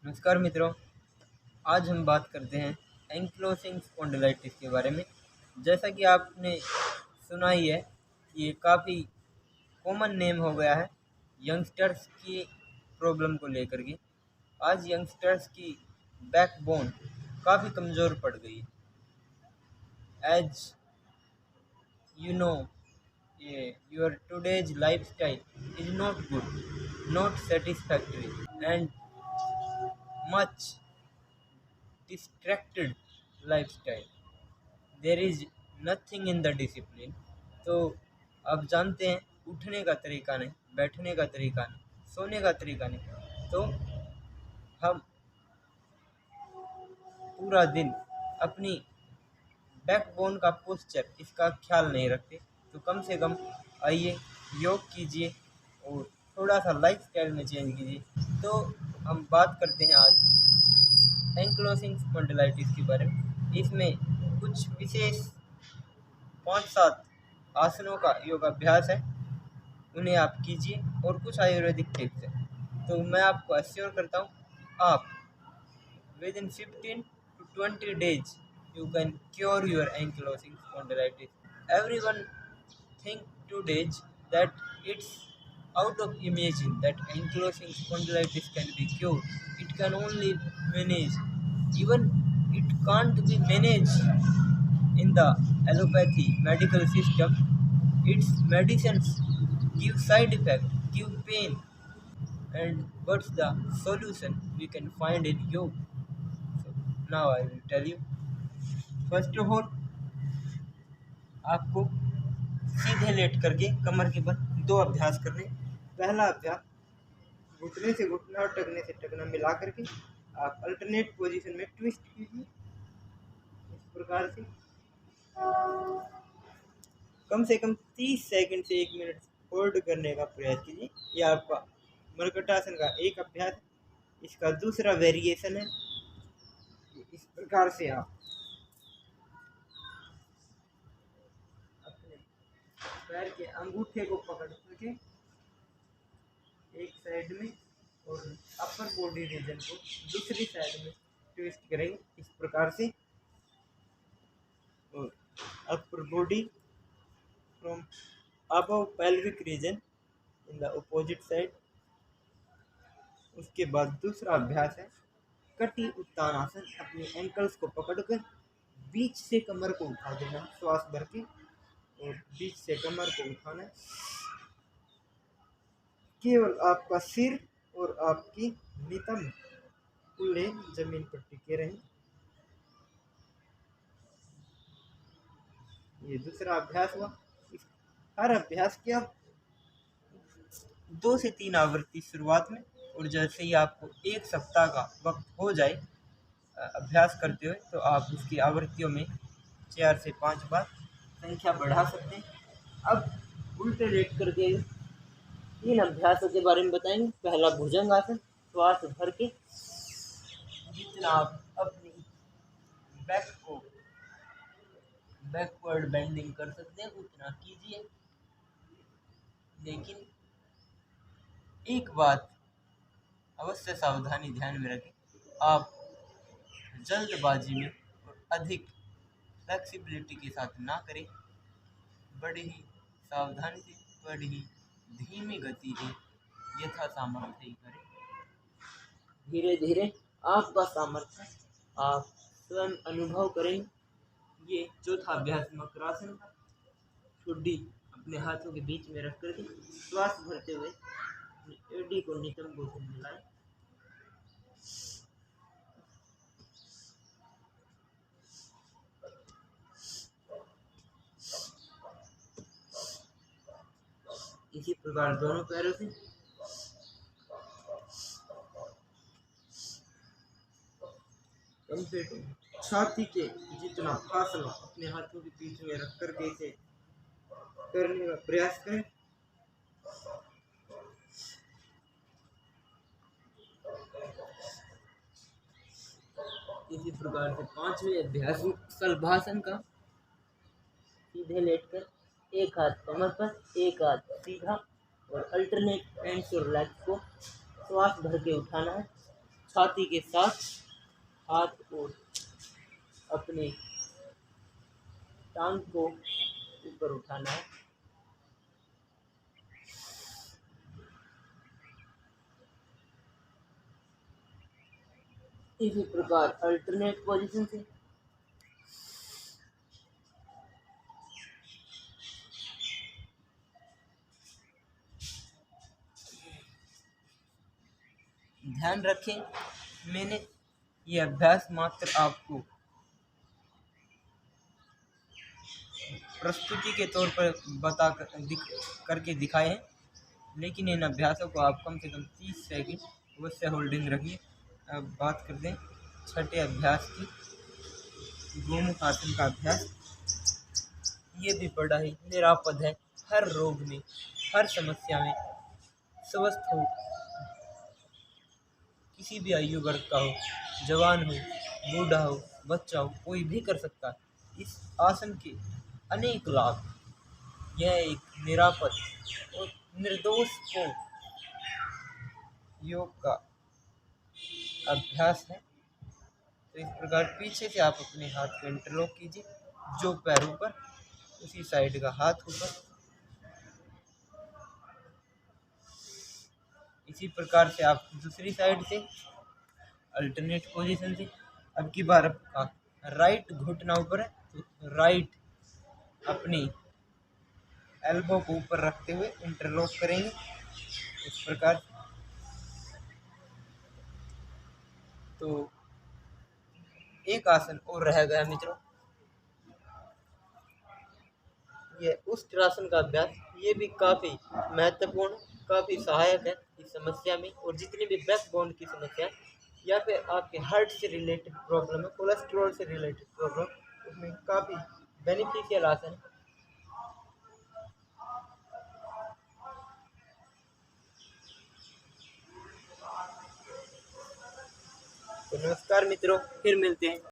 नमस्कार मित्रों। आज हम बात करते हैं एंकिलोसिंग स्पॉन्डिलाइटिस के बारे में। जैसा कि आपने सुना ही है कि ये काफ़ी कॉमन नेम हो गया है यंगस्टर्स की प्रॉब्लम को लेकर के। आज यंगस्टर्स की बैकबोन काफ़ी कमज़ोर पड़ गई है। As you know, your today's lifestyle is not good, not satisfactory and much distracted lifestyle. There is nothing in the discipline. तो अब जानते हैं उठने का तरीका नहीं, बैठने का तरीका नहीं, सोने का तरीका नहीं, तो हम पूरा दिन अपनी बैकबोन का पोस्चर इसका ख्याल नहीं रखते। तो कम से कम आइए योग कीजिए और थोड़ा सा लाइफस्टाइल में चेंज कीजिए। तो हम बात करते हैं आज एंक्लोसिंग स्पॉन्डिलाइटिस के बारे में। इसमें कुछ विशेष 5-7 आसनों का योगाभ्यास है, उन्हें आप कीजिए और कुछ आयुर्वेदिक टिप्स हैं। तो मैं आपको अश्योर करता हूँ, आप with in 15 to 20 days you can cure your ankylosing spondylitis. Everyone think 2 days that it's out of imagine that ankylosing spondylitis can be cured. It can only manage. Even it can't be managed in the allopathy medical system. Its medicines give side effect, give pain, and what's the solution we can find in yoga? So now I will tell you. First of all, आपको सीधे late करके कमर के बल 2 अभ्यास करने। पहला अभ्यास, घुटने से घुटना और टखने से टखना मिला करके आप अल्टरनेट पोजीशन में ट्विस्ट कीजिए। इस प्रकार से कम से कम 30 सेकंड से 1 मिनट होल्ड करने का प्रयास कीजिए। यह आपका मर्कटासन का एक अभ्यास है। इसका दूसरा वेरिएशन है, इस प्रकार से आप अपने पैर के अंगूठे को पकड़ करके एक साइड में और अपर बॉडी रीजन को दूसरी साइड में ट्विस्ट करेंगे इस प्रकार से। और upper body from above pelvic region in the opposite side. उसके बाद दूसरा अभ्यास है कटी उत्तान आसन। अपने एंकल्स को पकड़कर बीच से कमर को उठा देना है, श्वास भर के, और बीच से कमर को उठाना है। केवल आपका सिर और आपकी नितंब कूल्हे जमीन पर टिके रहें। ये दूसरा अभ्यास हुआ। हर अभ्यास की आप 2 से 3 आवृत्ति शुरुआत में, और जैसे ही आपको 1 सप्ताह का वक्त हो जाए अभ्यास करते हुए, तो आप उसकी आवृत्तियों में 4 से 5 बार संख्या बढ़ा सकते हैं। अब उल्टे लेट करके 3 अभ्यासों के बारे में बताएंगे। पहला भुजंग आसन। श्वास भर के जितना आप अपनी बैक को बैकवर्ड बेंडिंग कर सकते हैं उतना कीजिए। लेकिन एक बात अवश्य सावधानी ध्यान में रखें, आप जल्दबाजी में और अधिक फ्लेक्सिबिलिटी के साथ ना करें। बड़ी ही सावधानी से, बड़ी ही धीमी गति से यथा सामर्थ्य ही करें। धीरे धीरे आपका सामर्थ्य आप स्वयं अनुभव करें। ये चौथा अभ्यास मकरासन का। ठुड्डी अपने हाथों के बीच में रख करके श्वास भरते हुए अपनी एडी को नितंबों से मिलाएं। इसी प्रकार दोनों पैरों से कम से कम छाती के जितना फासला अपने हाथों के बीच में रख करके इसे करने का प्रयास करें। इसी प्रकार से 5वें अभ्यास सलभासन का। सीधे लेटकर एक हाथ कमर पर, एक हाथ सीधा, और अल्टरनेट हैंड्स और लेग्स को श्वास भर के उठाना है। छाती के साथ हाथ और अपनी टांग को ऊपर उठाना है। इसी प्रकार अल्टरनेट पोजीशन से ध्यान रखें, मैंने ये अभ्यास मात्र आपको प्रस्तुति के तौर पर करके दिखाए हैं, लेकिन इन अभ्यासों को आप कम से कम 30 सेकंड अवश्य होल्डिंग रखिए। अब बात करते हैं छठे अभ्यास की, गोमुख आसन का अभ्यास। ये भी बड़ा ही निरापद है, हर रोग में, हर समस्या में स्वस्थ हो, किसी भी आयु वर्ग का हो, जवान हो, बूढ़ा हो, बच्चा हो, कोई भी कर सकता है। इस आसन के अनेक लाभ। यह एक निरापद और निर्दोष पूर्ण योग का अभ्यास है। तो इस प्रकार पीछे से आप अपने हाथ को इंटरलॉक कीजिए, जो पैर ऊपर, उसी साइड का हाथ ऊपर। इसी प्रकार से आप दूसरी साइड से अल्टरनेट पोजीशन से, अब की बार आपका राइट घुटना ऊपर है, तो राइट अपनी एल्बो को ऊपर रखते हुए इंटरलॉक करेंगे इस प्रकार। तो एक आसन और रह गया मित्रों, ये उष्ट्रासन का अभ्यास। ये भी काफ़ी महत्वपूर्ण, काफ़ी सहायक है इस समस्या में। और जितनी भी बैक बोन की समस्या या फिर आपके हार्ट से रिलेटेड प्रॉब्लम है, कोलेस्ट्रॉल से रिलेटेड प्रॉब्लम, उसमें काफ़ी बेनिफिशियल आसन है। तो नमस्कार मित्रों, फिर मिलते हैं।